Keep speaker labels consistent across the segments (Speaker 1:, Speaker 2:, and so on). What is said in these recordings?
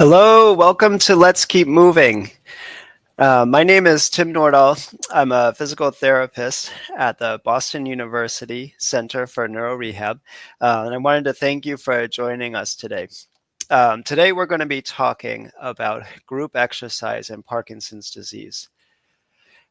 Speaker 1: Hello, welcome to Let's Keep Moving. My name is Tim Nordahl. I'm a physical therapist at the Boston University Center for Neuro Rehab, and I wanted to thank you for joining us today. Today we're going to be talking about group exercise and Parkinson's disease.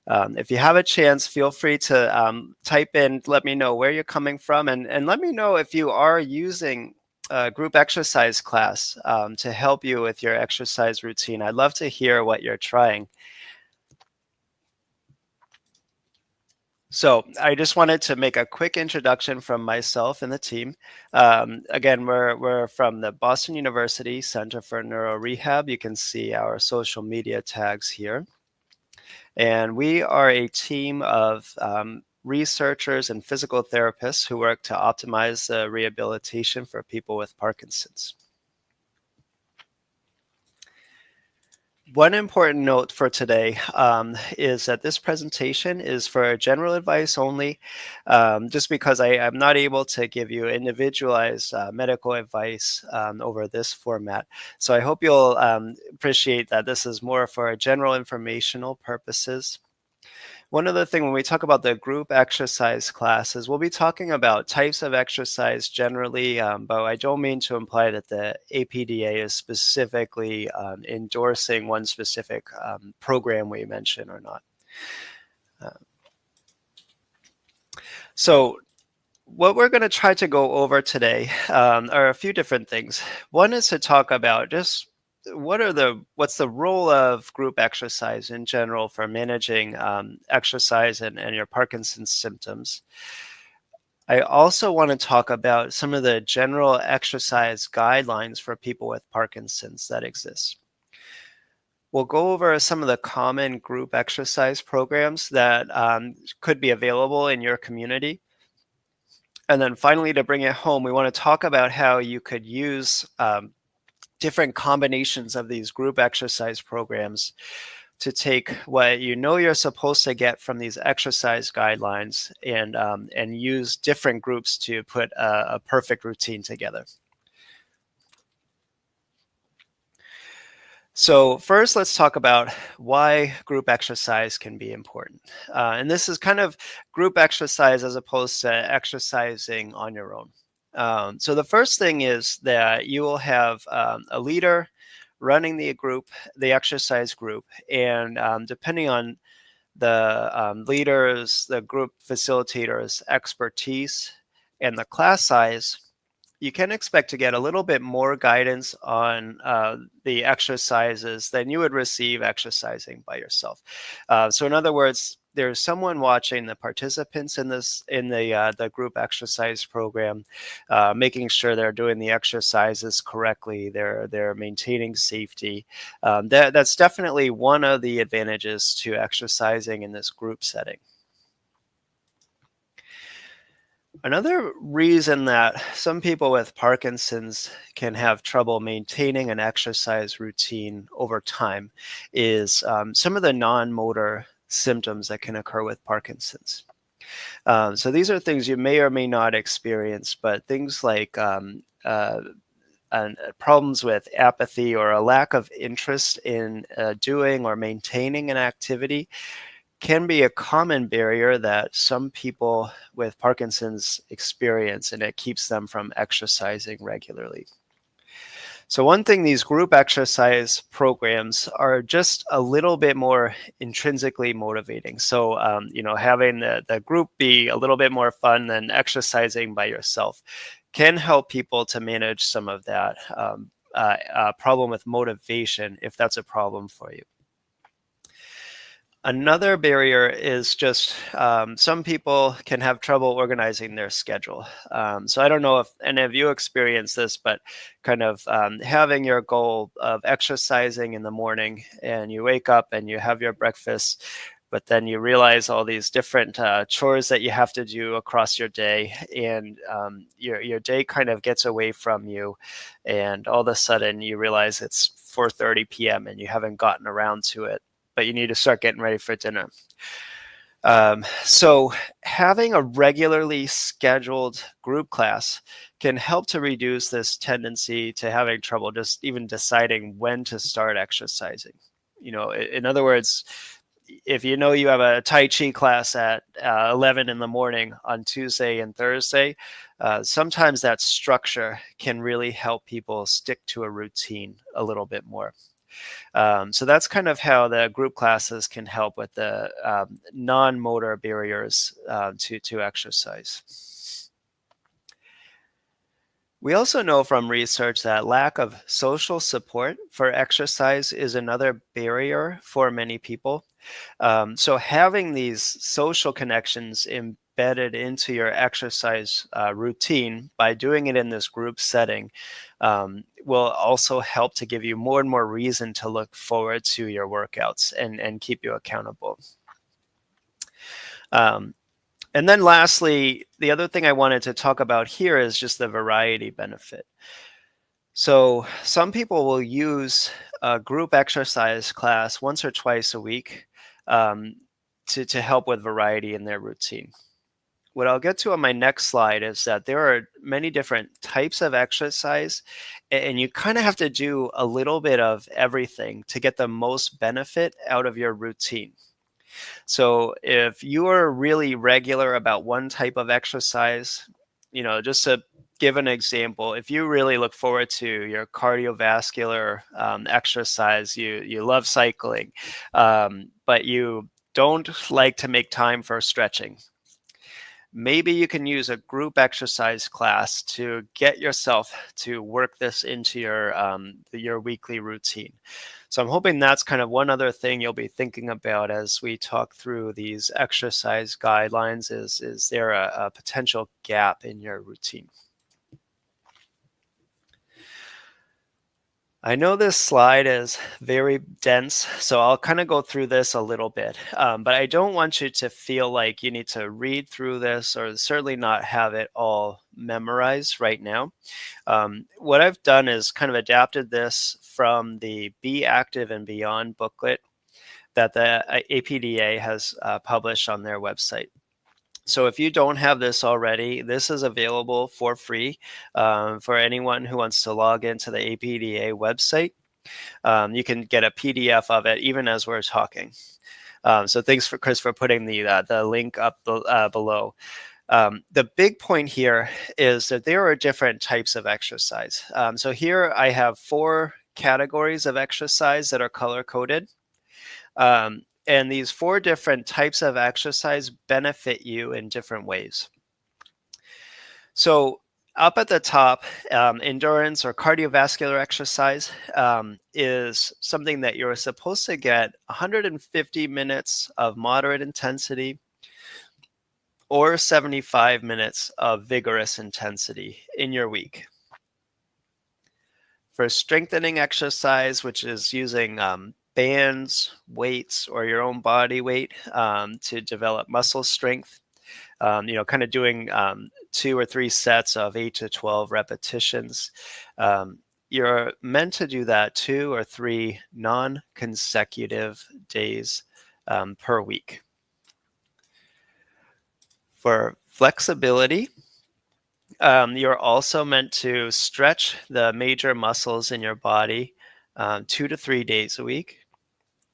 Speaker 1: If you have a chance, feel free to type in, let me know where you're coming from, and let me know if you are using a group exercise class to help you with your exercise routine. I'd love to hear what you're trying. So I just wanted to make a quick introduction from myself and the team. Again, we're from the Boston University Center for Neuro Rehab. You can see our social media tags here. And we are a team of researchers and physical therapists who work to optimize the rehabilitation for people with Parkinson's. One important note for today is that this presentation is for general advice only, just because I'm not able to give you individualized medical advice over this format. So I hope you'll appreciate that this is more for general informational purposes. One other thing, when we talk about the group exercise classes, we'll be talking about types of exercise generally, but I don't mean to imply that the APDA is specifically endorsing one specific program we mention or not. So what we're going to try to go over today are a few different things. One is to talk about just what's the role of group exercise in general for managing exercise and your Parkinson's symptoms. I also want to talk about some of the general exercise guidelines for people with Parkinson's that exist. We'll go over some of the common group exercise programs that could be available in your community. And then finally, to bring it home, we want to talk about how you could use different combinations of these group exercise programs to take what you know you're supposed to get from these exercise guidelines and use different groups to put a perfect routine together. So first, let's talk about why group exercise can be important. And this is kind of group exercise as opposed to exercising on your own. So the first thing is that you will have a leader running the exercise group, and depending on the leaders, the group facilitators' expertise, and the class size, you can expect to get a little bit more guidance on the exercises than you would receive exercising by yourself. So in other words, there's someone watching the participants in the group exercise program, making sure they're doing the exercises correctly, they're maintaining safety. That's definitely one of the advantages to exercising in this group setting. Another reason that some people with Parkinson's can have trouble maintaining an exercise routine over time is some of the non-motor symptoms that can occur with Parkinson's. So these are things you may or may not experience, but things like problems with apathy or a lack of interest in doing or maintaining an activity can be a common barrier that some people with Parkinson's experience, and it keeps them from exercising regularly. So one thing, these group exercise programs are just a little bit more intrinsically motivating. So, having the group be a little bit more fun than exercising by yourself can help people to manage some of that problem with motivation, if that's a problem for you. Another barrier is just some people can have trouble organizing their schedule. So I don't know if any of you experience this, but kind of having your goal of exercising in the morning, and you wake up and you have your breakfast, but then you realize all these different chores that you have to do across your day, and your day kind of gets away from you, and all of a sudden you realize it's 4:30 p.m. and you haven't gotten around to it, but you need to start getting ready for dinner. So having a regularly scheduled group class can help to reduce this tendency to having trouble just even deciding when to start exercising. In other words, if you know you have a Tai Chi class at 11 in the morning on Tuesday and Thursday, sometimes that structure can really help people stick to a routine a little bit more. So that's kind of how the group classes can help with the non-motor barriers to exercise. We also know from research that lack of social support for exercise is another barrier for many people. So having these social connections embedded into your exercise routine by doing it in this group setting will also help to give you more and more reason to look forward to your workouts and keep you accountable. Um, and then lastly, the other thing I wanted to talk about here is just the variety benefit. So some people will use a group exercise class once or twice a week um, to help with variety in their routine. What I'll get to on my next slide is that there are many different types of exercise, and you kind of have to do a little bit of everything to get the most benefit out of your routine. So if you are really regular about one type of exercise, just to give an example, if you really look forward to your cardiovascular exercise, you love cycling, but you don't like to make time for stretching. Maybe you can use a group exercise class to get yourself to work this into your weekly routine. So I'm hoping that's kind of one other thing you'll be thinking about as we talk through these exercise guidelines. Is there a potential gap in your routine? I know this slide is very dense, so I'll kind of go through this a little bit. But I don't want you to feel like you need to read through this or certainly not have it all memorized right now. What I've done is kind of adapted this from the Be Active and Beyond booklet that the APDA has published on their website. So if you don't have this already, this is available for free for anyone who wants to log into the APDA website. You can get a PDF of it even as we're talking. So thanks for Chris for putting the link up below. The big point here is that there are different types of exercise. So here I have 4 categories of exercise that are color coded. And these 4 different types of exercise benefit you in different ways. So up at the top, endurance or cardiovascular exercise is something that you're supposed to get 150 minutes of moderate intensity or 75 minutes of vigorous intensity in your week. For strengthening exercise, which is using bands, weights, or your own body weight to develop muscle strength, kind of doing 2 or 3 sets of 8 to 12 repetitions. You're meant to do that 2 or 3 non-consecutive days per week. For flexibility, you're also meant to stretch the major muscles in your body 2 to 3 days a week.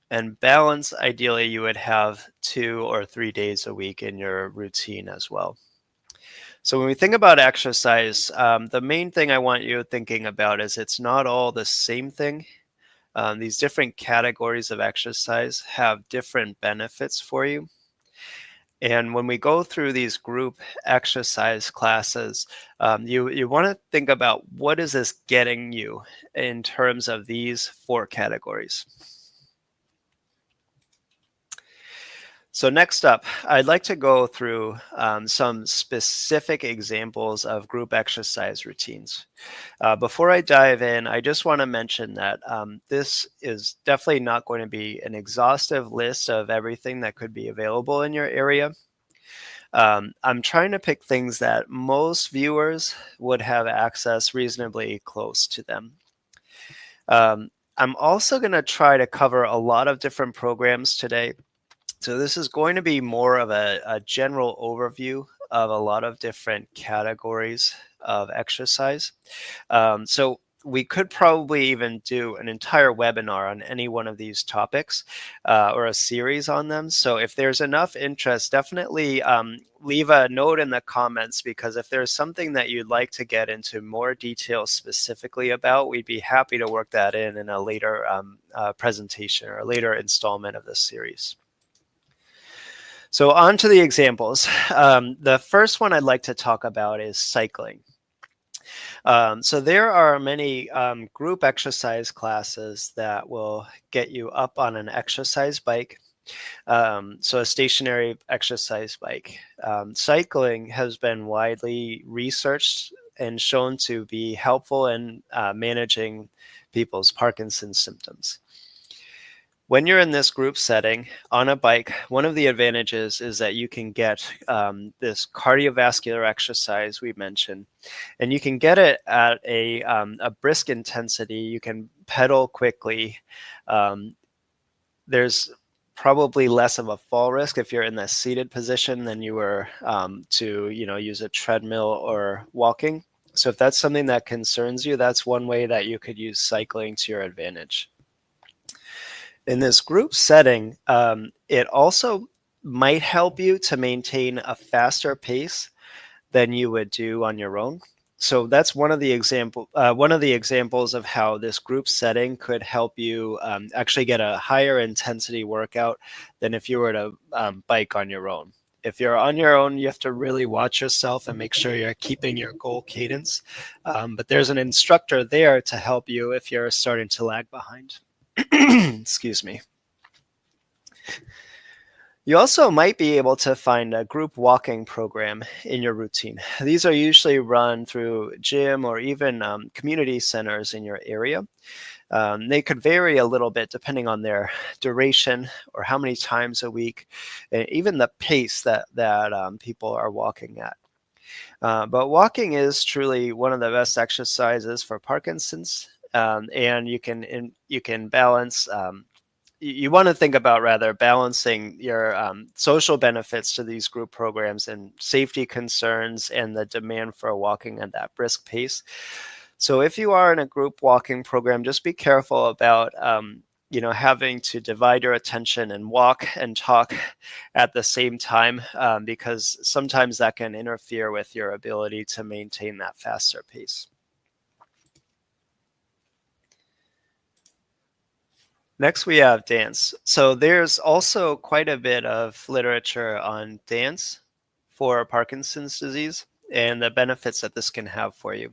Speaker 1: And balance, ideally, you would have 2 or 3 days a week in your routine as well. So when we think about exercise, the main thing I want you thinking about is it's not all the same thing. These different categories of exercise have different benefits for you. And when we go through these group exercise classes, you want to think about what is this getting you in terms of these 4 categories. So next up, I'd like to go through some specific examples of group exercise routines. Before I dive in, I just want to mention that this is definitely not going to be an exhaustive list of everything that could be available in your area. I'm trying to pick things that most viewers would have access reasonably close to them. I'm also going to try to cover a lot of different programs today So this is going to be more of a general overview of a lot of different categories of exercise. So we could probably even do an entire webinar on any one of these topics or a series on them. So if there's enough interest, definitely leave a note in the comments, because if there's something that you'd like to get into more detail specifically about, we'd be happy to work that in a later presentation or a later installment of this series. So on to the examples. The first one I'd like to talk about is cycling. So there are many group exercise classes that will get you up on an exercise bike. So a stationary exercise bike. Cycling has been widely researched and shown to be helpful in managing people's Parkinson's symptoms. When you're in this group setting on a bike, one of the advantages is that you can get this cardiovascular exercise we mentioned, and you can get it at a brisk intensity. You can pedal quickly. There's probably less of a fall risk if you're in the seated position than you were to use a treadmill or walking. So if that's something that concerns you, that's one way that you could use cycling to your advantage. In this group setting, it also might help you to maintain a faster pace than you would do on your own. So that's one of the examples of how this group setting could help you actually get a higher intensity workout than if you were to bike on your own. If you're on your own, you have to really watch yourself and make sure you're keeping your goal cadence. But there's an instructor there to help you if you're starting to lag behind. Excuse me. You also might be able to find a group walking program in your routine. These are usually run through gym or even community centers in your area. They could vary a little bit depending on their duration or how many times a week, and even the pace that people are walking at. But walking is truly one of the best exercises for Parkinson's, and you can balance. You want to think about rather balancing your social benefits to these group programs and safety concerns and the demand for walking at that brisk pace. So if you are in a group walking program, just be careful about having to divide your attention and walk and talk at the same time, because sometimes that can interfere with your ability to maintain that faster pace. Next, we have dance. So there's also quite a bit of literature on dance for Parkinson's disease and the benefits that this can have for you.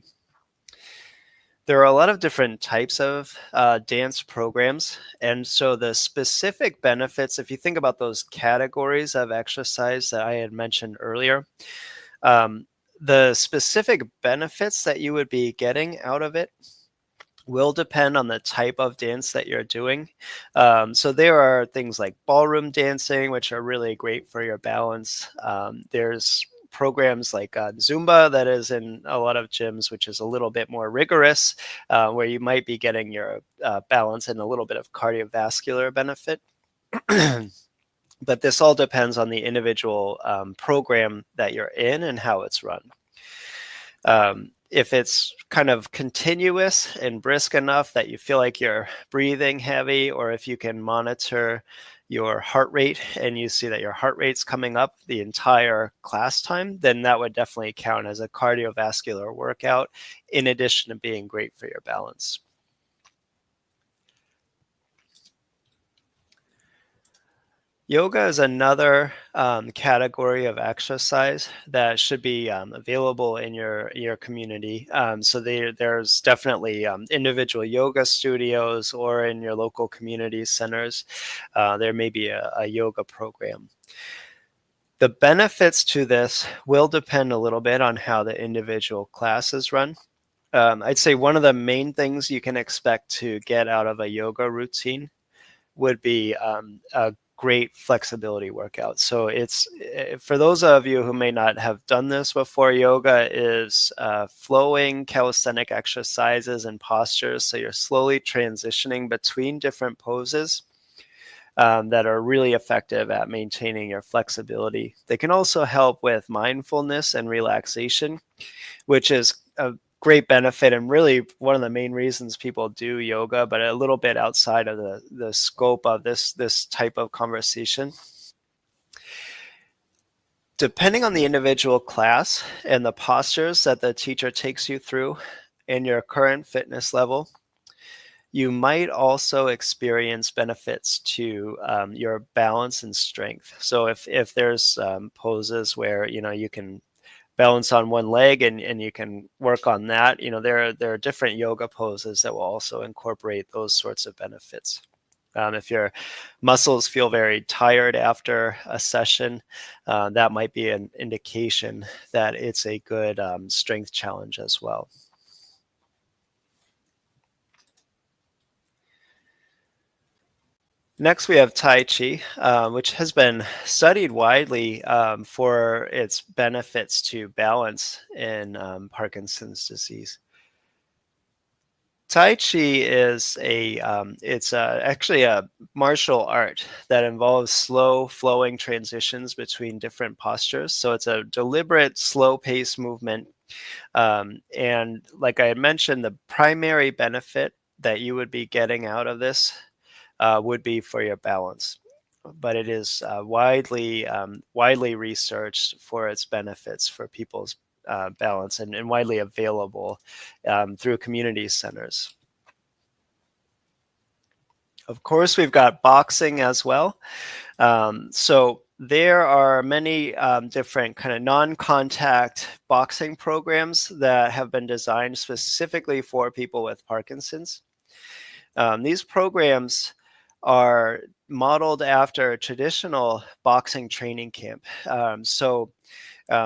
Speaker 1: There are a lot of different types of dance programs. And so the specific benefits, if you think about those categories of exercise that I had mentioned earlier, the specific benefits that you would be getting out of it will depend on the type of dance that you're doing. So there are things like ballroom dancing, which are really great for your balance. There's programs like Zumba that is in a lot of gyms, which is a little bit more rigorous, where you might be getting your balance and a little bit of cardiovascular benefit. But this all depends on the individual program that you're in and how it's run. If it's kind of continuous and brisk enough that you feel like you're breathing heavy, or if you can monitor your heart rate and you see that your heart rate's coming up the entire class time, then that would definitely count as a cardiovascular workout, in addition to being great for your balance. Yoga is another category of exercise that should be available in your community. So there's definitely individual yoga studios, or in your local community centers, there may be a yoga program. The benefits to this will depend a little bit on how the individual class is run. I'd say one of the main things you can expect to get out of a yoga routine would be a great flexibility workout. So it's for those of you who may not have done this before, yoga is flowing calisthenic exercises and postures. So you're slowly transitioning between different poses. that are really effective at maintaining your flexibility. They can also help with mindfulness and relaxation, which is a great benefit and really one of the main reasons people do yoga, but a little bit outside of the scope of this type of conversation. Depending on the individual class and the postures that the teacher takes you through and your current fitness level, you might also experience benefits to your balance and strength. So if there's poses where you can balance on one leg and you can work on that, there are different yoga poses that will also incorporate those sorts of benefits. If your muscles feel very tired after a session, that might be an indication that it's a good strength challenge as well. Next, we have Tai Chi, which has been studied widely for its benefits to balance in Parkinson's disease. Tai Chi is actually a martial art that involves slow flowing transitions between different postures. So it's a deliberate, slow pace movement. And like I had mentioned, the primary benefit that you would be getting out of this would be for your balance. But it is widely researched for its benefits for people's balance and widely available through community centers. Of course, we've got boxing as well. So there are many different kind of non-contact boxing programs that have been designed specifically for people with Parkinson's. These programs are modeled after a traditional boxing training camp.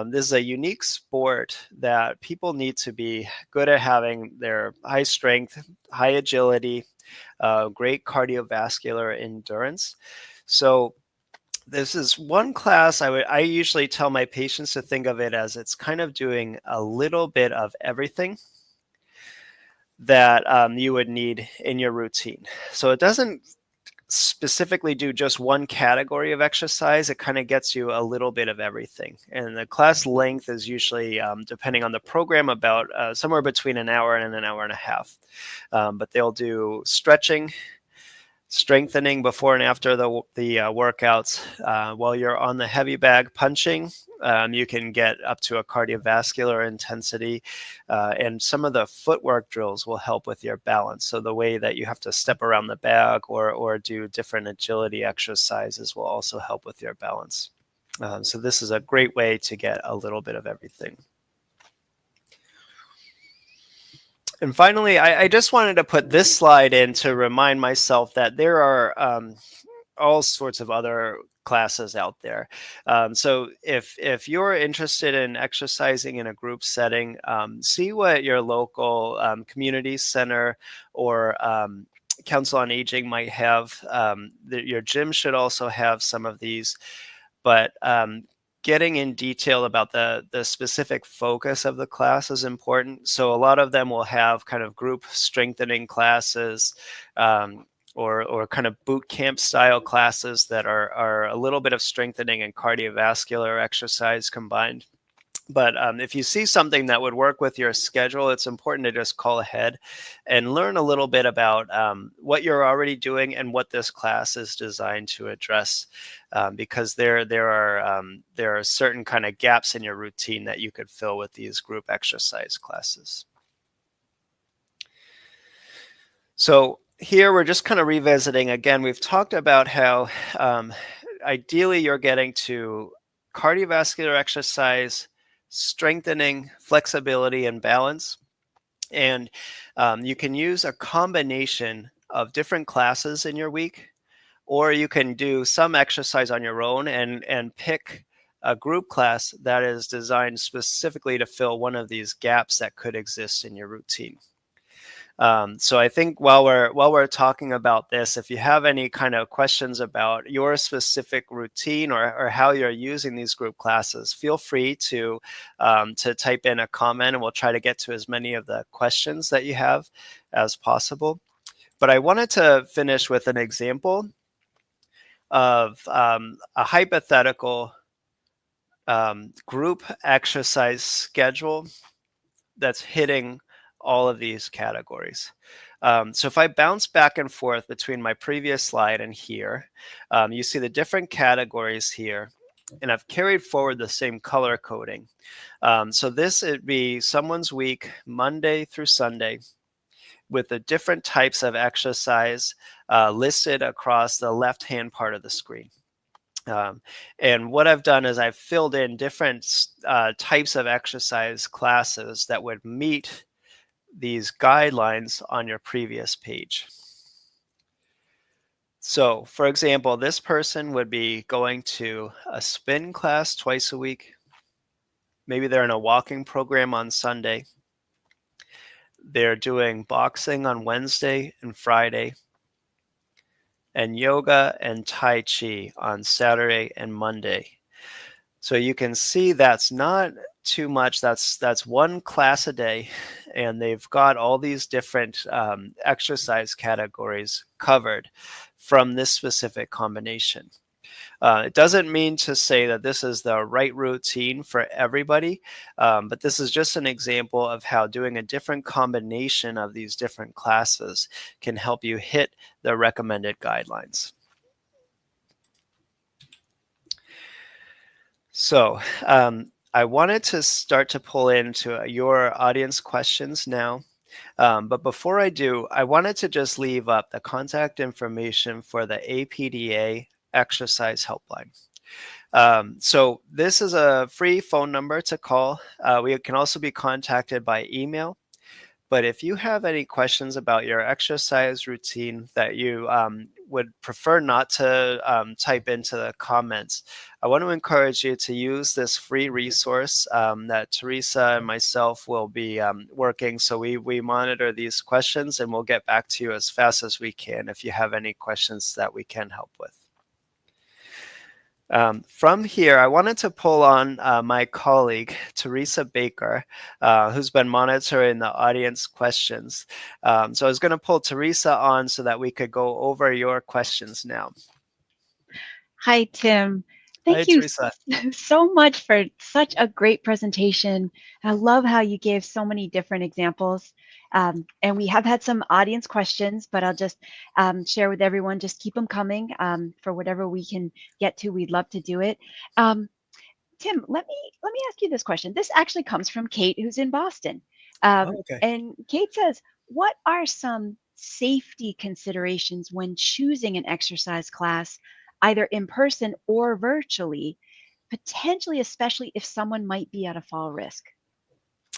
Speaker 1: This is a unique sport that people need to be good at having their high strength, high agility, great cardiovascular endurance. So this is one class I usually tell my patients to think of it as it's kind of doing a little bit of everything that you would need in your routine. So it doesn't specifically do just one category of exercise. It kind of gets you a little bit of everything. And the class length is usually, depending on the program, about somewhere between an hour and an hour and a half. But they'll do stretching, strengthening before and after the workouts. While you're on the heavy bag punching, you can get up to a cardiovascular intensity, and some of the footwork drills will help with your balance. So the way that you have to step around the bag or do different agility exercises will also help with your balance. So this is a great way to get a little bit of everything. And finally, I just wanted to put this slide in to remind myself that there are all sorts of other classes out there. So if you're interested in exercising in a group setting, see what your local community center or Council on Aging might have. Your gym should also have some of these, but getting in detail about the specific focus of the class is important. So a lot of them will have kind of group strengthening classes, or kind of boot camp style classes that are a little bit of strengthening and cardiovascular exercise combined. But if you see something that would work with your schedule, it's important to just call ahead and learn a little bit about what you're already doing and what this class is designed to address, because there are certain kind of gaps in your routine that you could fill with these group exercise classes. So here we're just kind of revisiting again. We've talked about how ideally you're getting to cardiovascular exercise, strengthening, flexibility, and balance. And you can use a combination of different classes in your week, or you can do some exercise on your own and pick a group class that is designed specifically to fill one of these gaps that could exist in your routine. So I think while we're talking about this, if you have any kind of questions about your specific routine or how you're using these group classes, feel free to type in a comment, and we'll try to get to as many of the questions that you have as possible. But I wanted to finish with an example of a hypothetical group exercise schedule that's hitting all of these categories. So if I bounce back and forth between my previous slide and here, you see the different categories here, and I've carried forward the same color coding. So this would be someone's week, Monday through Sunday, with the different types of exercise listed across the left-hand part of the screen. And what I've done is I've filled in different types of exercise classes that would meet these guidelines on your previous page. So, for example, this person would be going to a spin class twice a week. Maybe they're in a walking program on Sunday. They're doing boxing on Wednesday and Friday, and yoga and Tai Chi on Saturday and Monday. So you can see that's not too much. That's one class a day, and they've got all these different exercise categories covered from this specific combination. It doesn't mean to say that this is the right routine for everybody, but this is just an example of how doing a different combination of these different classes can help you hit the recommended guidelines. So I wanted to start to pull into your audience questions now. But before I do, I wanted to just leave up the contact information for the APDA exercise helpline. So this is a free phone number to call. We can also be contacted by email. But if you have any questions about your exercise routine that you would prefer not to type into the comments, I want to encourage you to use this free resource that Teresa and myself will be working. So we monitor these questions, and we'll get back to you as fast as we can if you have any questions that we can help with. From here, I wanted to pull on my colleague, Teresa Baker, who's been monitoring the audience questions. So I was going to pull Teresa on so that we could go over your questions now.
Speaker 2: Hi, Tim.
Speaker 1: Hi,
Speaker 2: Thank you
Speaker 1: Teresa.
Speaker 2: so much for such a great presentation. I love how you gave so many different examples. And we have had some audience questions, but I'll just share with everyone, just keep them coming for whatever we can get to. We'd love to do it. Tim, let me ask you this question. This actually comes from Kate, who's in Boston.
Speaker 1: Okay.
Speaker 2: And Kate says, what are some safety considerations when choosing an exercise class, either in person or virtually, potentially, especially if someone might be at a fall risk?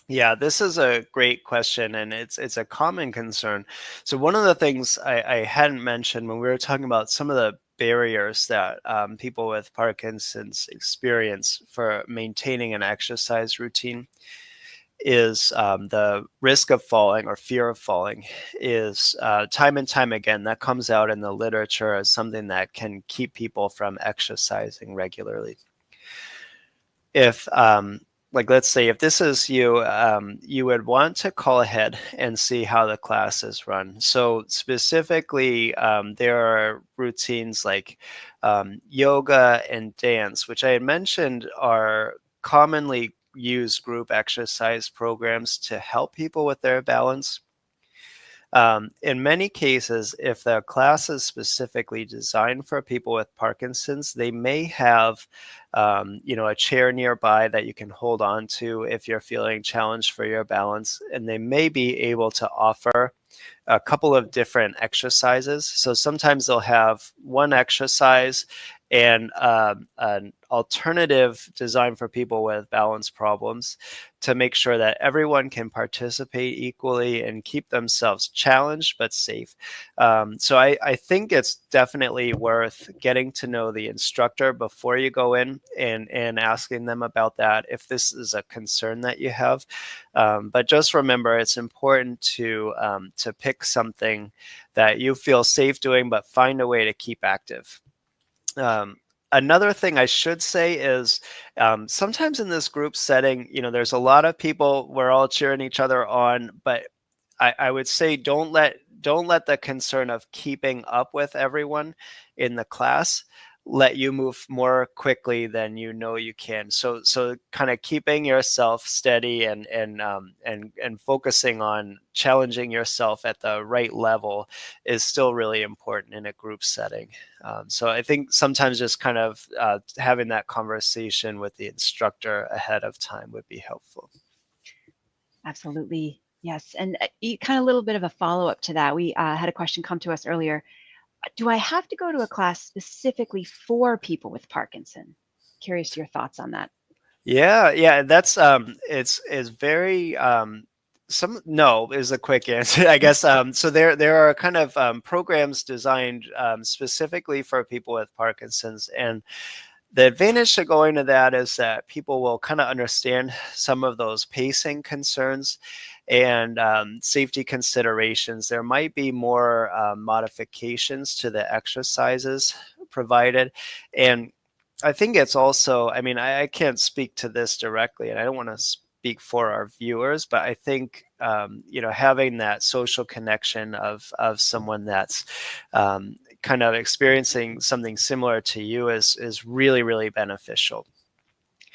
Speaker 1: Yeah, this is a great question, and it's a common concern. So one of the things I hadn't mentioned when we were talking about some of the barriers that people with Parkinson's experience for maintaining an exercise routine is the risk of falling or fear of falling is time and time again that comes out in the literature as something that can keep people from exercising regularly. If like let's say if this is you, you would want to call ahead and see how the class is run. So specifically, there are routines like yoga and dance, which I had mentioned are commonly used group exercise programs to help people with their balance. In many cases, if the class is specifically designed for people with Parkinson's, they may have, a chair nearby that you can hold on to if you're feeling challenged for your balance, and they may be able to offer a couple of different exercises. So sometimes they'll have one exercise and an alternative designed for people with balance problems to make sure that everyone can participate equally and keep themselves challenged but safe. So I think it's definitely worth getting to know the instructor before you go in and asking them about that if this is a concern that you have. But just remember, it's important to pick something that you feel safe doing, but find a way to keep active. Another thing I should say is sometimes in this group setting, there's a lot of people, we're all cheering each other on, but I would say don't let don't let the concern of keeping up with everyone in the class let you move more quickly than you know you can. So kind of keeping yourself steady and focusing on challenging yourself at the right level is still really important in a group setting. So I think sometimes just kind of having that conversation with the instructor ahead of time would be helpful.
Speaker 2: Absolutely. Yes. And kind of a little bit of a follow-up to that. We had a question come to us earlier. Do I have to go to a class specifically for people with Parkinson? Curious your thoughts on that.
Speaker 1: Yeah, that's it's very some no is a quick answer, I guess. So there are kind of programs designed specifically for people with Parkinson's, and the advantage to going to that is that people will kind of understand some of those pacing concerns and safety considerations. There might be more modifications to the exercises provided. And I think it's also, I mean, I can't speak to this directly, and I don't want to speak for our viewers, but I think, having that social connection of someone that's kind of experiencing something similar to you is really, really beneficial.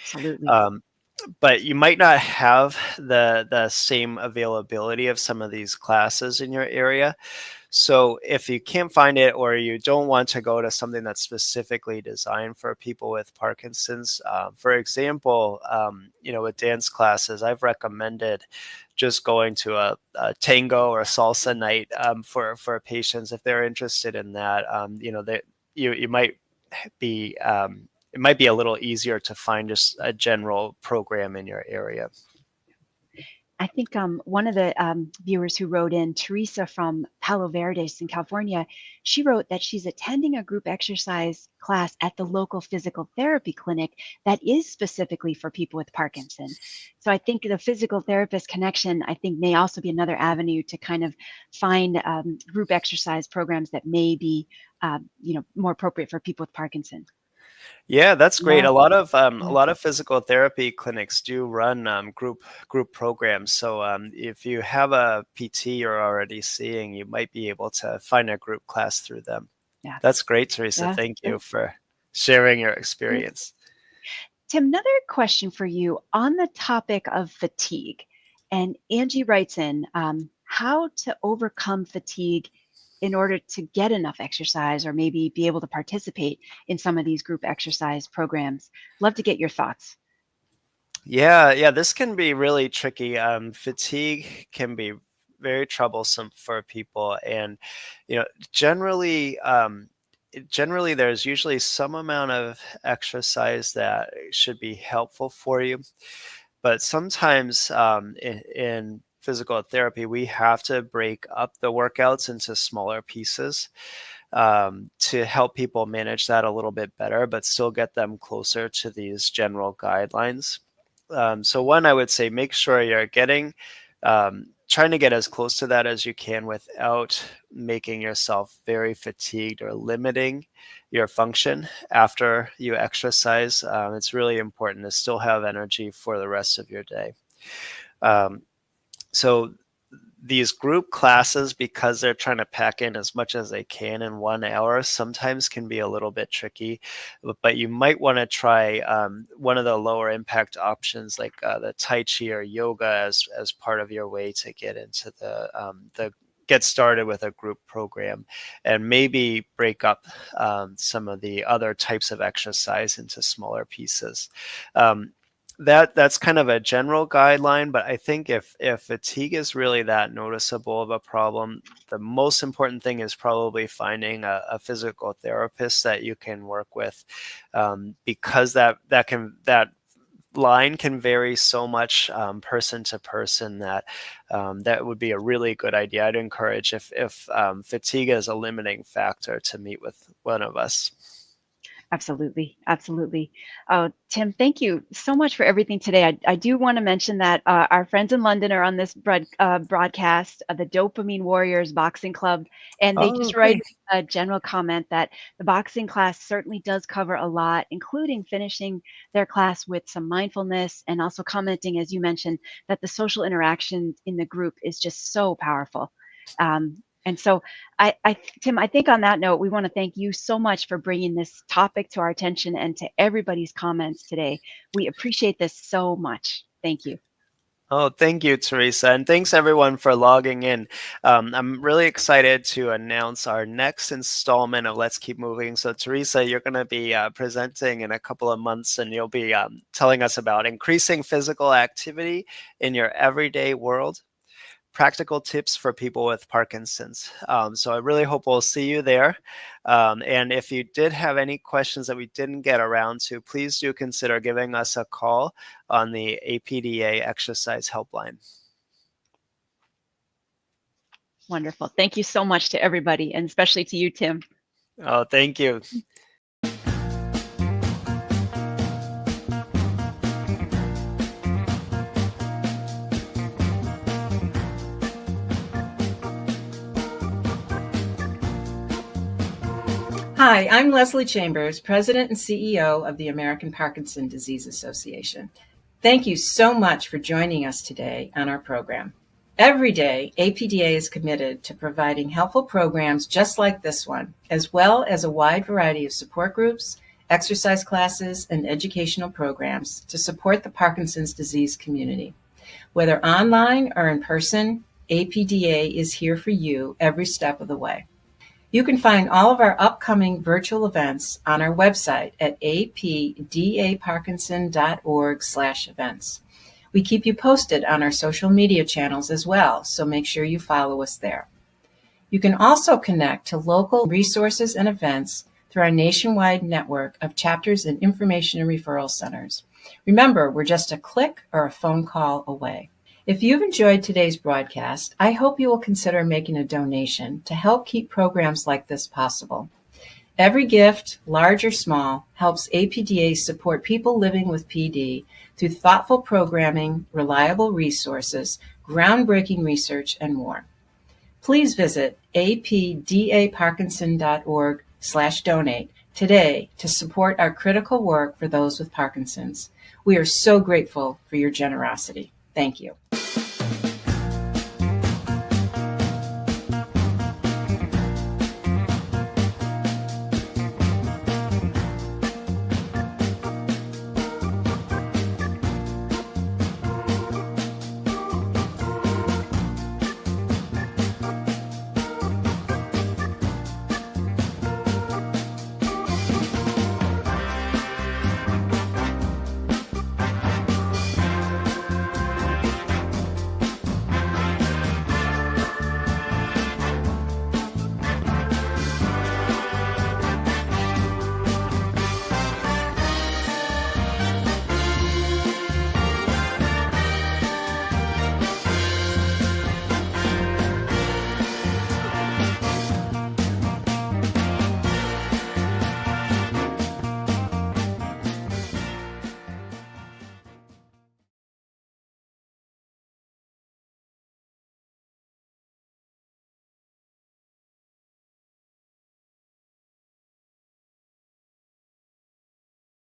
Speaker 2: Absolutely.
Speaker 1: Um, but you might not have the same availability of some of these classes in your area. So if you can't find it, or you don't want to go to something that's specifically designed for people with Parkinson's, for example, with dance classes, I've recommended just going to a tango or a salsa night for patients if they're interested in that. That you might be it might be a little easier to find just a general program in your area.
Speaker 2: I think one of the viewers who wrote in, Teresa from Palo Verdes in California, she wrote that she's attending a group exercise class at the local physical therapy clinic that is specifically for people with Parkinson. So I think the physical therapist connection, I think, may also be another avenue to kind of find group exercise programs that may be, more appropriate for people with Parkinson.
Speaker 1: Yeah, that's great.
Speaker 2: Yeah,
Speaker 1: A
Speaker 2: yeah,
Speaker 1: lot of physical therapy clinics do run group programs. So if you have a PT you're already seeing, you might be able to find a group class through them.
Speaker 2: yeah,
Speaker 1: That's great, Teresa.
Speaker 2: yeah.
Speaker 1: Thank you for sharing your
Speaker 2: Yeah.
Speaker 1: experience.
Speaker 2: Tim, another question for you on the topic of fatigue. And Angie writes in how to overcome fatigue in order to get enough exercise or maybe be able to participate in some of these group exercise programs. Love to get your thoughts.
Speaker 1: Yeah, this can be really tricky. Fatigue can be very troublesome for people, and you know, generally, generally, there's usually some amount of exercise that should be helpful for you. But sometimes in physical therapy, we have to break up the workouts into smaller pieces to help people manage that a little bit better, but still get them closer to these general guidelines. So one, I would say, make sure you're trying to get as close to that as you can without making yourself very fatigued or limiting your function after you exercise. It's really important to still have energy for the rest of your day. Um, so these group classes, because they're trying to pack in as much as they can in 1 hour, sometimes can be a little bit tricky. But you might want to try one of the lower impact options, like the Tai Chi or yoga, as part of your way to get into the get started with a group program, and maybe break up some of the other types of exercise into smaller pieces. Um, that's kind of a general guideline, but I think if fatigue is really that noticeable of a problem, the most important thing is probably finding a physical therapist that you can work with, because that line can vary so much person to person that that would be a really good idea. I'd encourage, if fatigue is a limiting factor, to meet with one of us.
Speaker 2: Absolutely. Absolutely. Oh, Tim, thank you so much for everything today. I do want to mention that our friends in London are on this broadcast, the Dopamine Warriors Boxing Club, and they
Speaker 1: Oh,
Speaker 2: just write
Speaker 1: great.
Speaker 2: a general comment that the boxing class certainly does cover a lot, including finishing their class with some mindfulness, and also commenting, as you mentioned, that the social interaction in the group is just so powerful. And so, Tim, I think on that note, we want to thank you so much for bringing this topic to our attention and to everybody's comments today. We appreciate this so much. Thank you.
Speaker 1: Oh, thank you, Teresa. And thanks everyone for logging in. I'm really excited to announce our next installment of Let's Keep Moving. So Teresa, you're going to be presenting in a couple of months, and you'll be telling us about increasing physical activity in your everyday world, practical tips for people with Parkinson's. So I really hope we'll see you there. And if you did have any questions that we didn't get around to, please do consider giving us a call on the APDA exercise helpline.
Speaker 2: Wonderful. Thank you so much to everybody, and especially to you, Tim.
Speaker 1: Oh, thank you.
Speaker 3: Hi, I'm Leslie Chambers, President and CEO of the American Parkinson Disease Association. Thank you so much for joining us today on our program. Every day, APDA is committed to providing helpful programs just like this one, as well as a wide variety of support groups, exercise classes, and educational programs to support the Parkinson's disease community. Whether online or in person, APDA is here for you every step of the way. You can find all of our upcoming virtual events on our website at apdaparkinson.org/events. We keep you posted on our social media channels as well, so make sure you follow us there. You can also connect to local resources and events through our nationwide network of chapters and information and referral centers. Remember, we're just a click or a phone call away. If you've enjoyed today's broadcast, I hope you will consider making a donation to help keep programs like this possible. Every gift, large or small, helps APDA support people living with PD through thoughtful programming, reliable resources, groundbreaking research, and more. Please visit apdaparkinson.org/donate today to support our critical work for those with Parkinson's. We are so grateful for your generosity. Thank you.